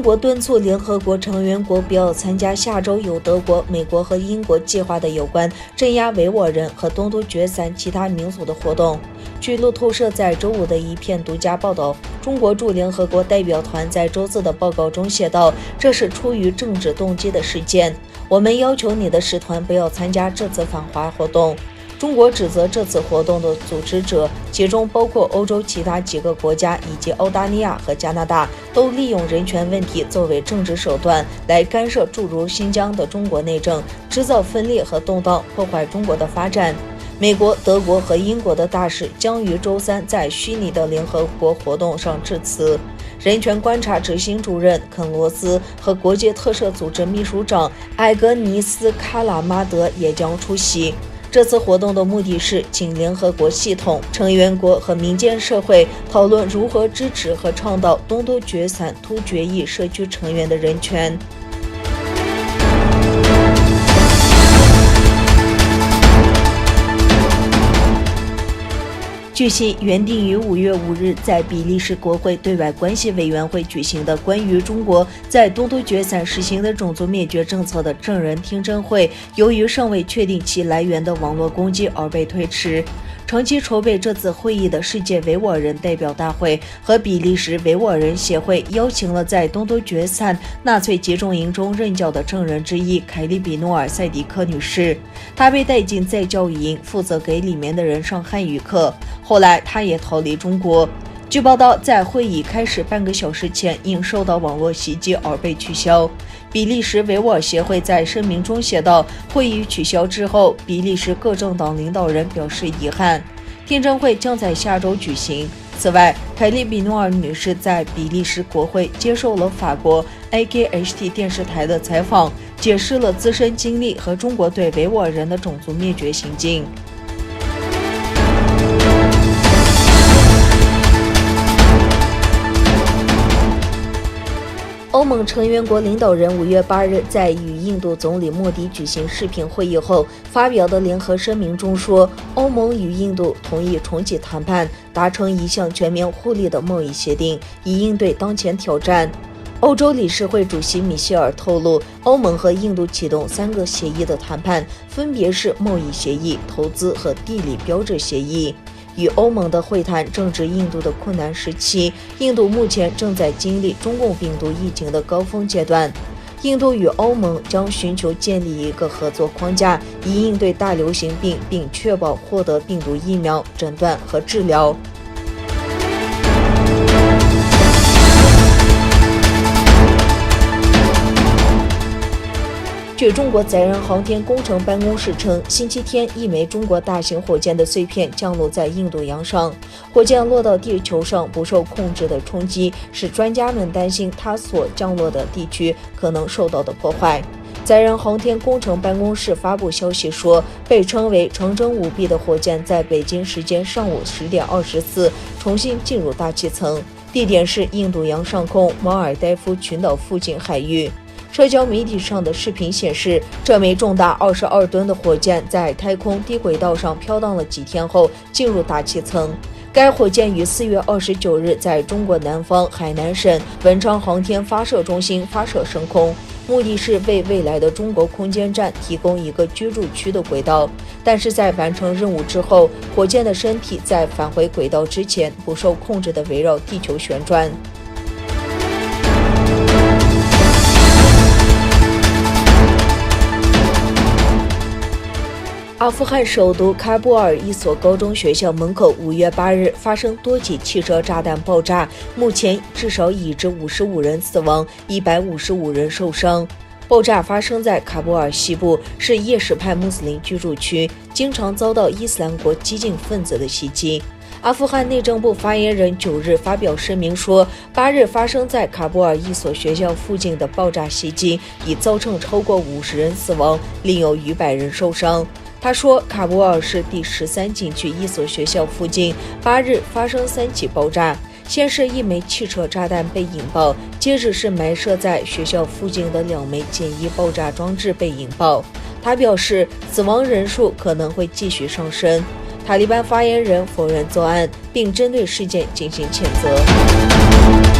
国敦促联合国成员国不要参加下周由德国、美国和英国计划的有关镇压维吾尔人和东突厥散其他民族的活动。据路透社在周五的一篇独家报道，中国驻联合国代表团在周四的报告中写道：“这是出于政治动机的事件，我们要求你的使团不要参加这次反华活动。”中国指责这次活动的组织者，其中包括欧洲其他几个国家以及澳大利亚和加拿大，都利用人权问题作为政治手段来干涉诸如新疆的中国内政，制造分裂和动荡，破坏中国的发展。美国、德国和英国的大使将于周三在虚拟的联合国活动上致辞。人权观察执行主任肯罗斯和国际特赦组织秘书长埃格尼斯·卡拉马德也将出席。这次活动的目的是请联合国系统、成员国和民间社会讨论如何支持和倡导东突厥散突厥裔社区成员的人权。据悉，原定于5月5日在比利时国会对外关系委员会举行的关于中国在东突厥散实行的种族灭绝政策的证人听证会，由于尚未确定其来源的网络攻击而被推迟。长期筹备这次会议的世界维吾尔人代表大会和比利时维吾尔人协会邀请了在东突厥散纳粹集中营中任教的证人之一凯利比诺尔·塞迪克女士。她被带进再教育营，负责给里面的人上汉语课。后来，她也逃离中国。据报道，在会议开始半个小时前，因受到网络袭击而被取消。比利时维吾尔协会在声明中写道：“会议取消之后，比利时各政党领导人表示遗憾。听证会将在下周举行。”此外，凯利比诺尔女士在比利时国会接受了法国 AKHT 电视台的采访，解释了自身经历和中国对维吾尔人的种族灭绝行径。欧盟成员国领导人5月8日在与印度总理莫迪举行视频会议后发表的联合声明中说，欧盟与印度同意重启谈判，达成一项全面互利的贸易协定，以应对当前挑战。欧洲理事会主席米歇尔透露，欧盟和印度启动3个协议的谈判，分别是贸易协议、投资和地理标志协议。与欧盟的会谈正值印度的困难时期，印度目前正在经历中共病毒疫情的高峰阶段。印度与欧盟将寻求建立一个合作框架，以应对大流行病，并确保获得病毒疫苗、诊断和治疗。据中国载人航天工程办公室称，星期天一枚中国大型火箭的碎片降落在印度洋上，火箭落到地球上不受控制的冲击，使专家们担心它所降落的地区可能受到的破坏。载人航天工程办公室发布消息说，被称为长征5B 的火箭在北京时间上午10点24重新进入大气层，地点是印度洋上空马尔代夫群岛附近海域。社交媒体上的视频显示，这枚重达22吨的火箭在太空低轨道上飘荡了几天后进入大气层。该火箭于4月29日在中国南方海南省文昌航天发射中心发射升空，目的是为未来的中国空间站提供一个居住区的轨道。但是在完成任务之后，火箭的身体在返回轨道之前不受控制地围绕地球旋转。阿富汗首都喀布尔一所高中学校门口5月8日发生多起汽车炸弹爆炸，目前至少已致55人死亡，155人受伤。爆炸发生在喀布尔西部，是叶什派穆斯林居住区，经常遭到伊斯兰国激进分子的袭击。阿富汗内政部发言人9日发表声明说，8日发生在喀布尔一所学校附近的爆炸袭击已造成超过50人死亡，另有逾100人受伤。他说，喀布尔市第13景区一所学校附近8日发生3起爆炸，先是一枚汽车炸弹被引爆，接着是埋设在学校附近的2枚简易爆炸装置被引爆。他表示，死亡人数可能会继续上升。塔利班发言人否认作案，并针对事件进行谴责。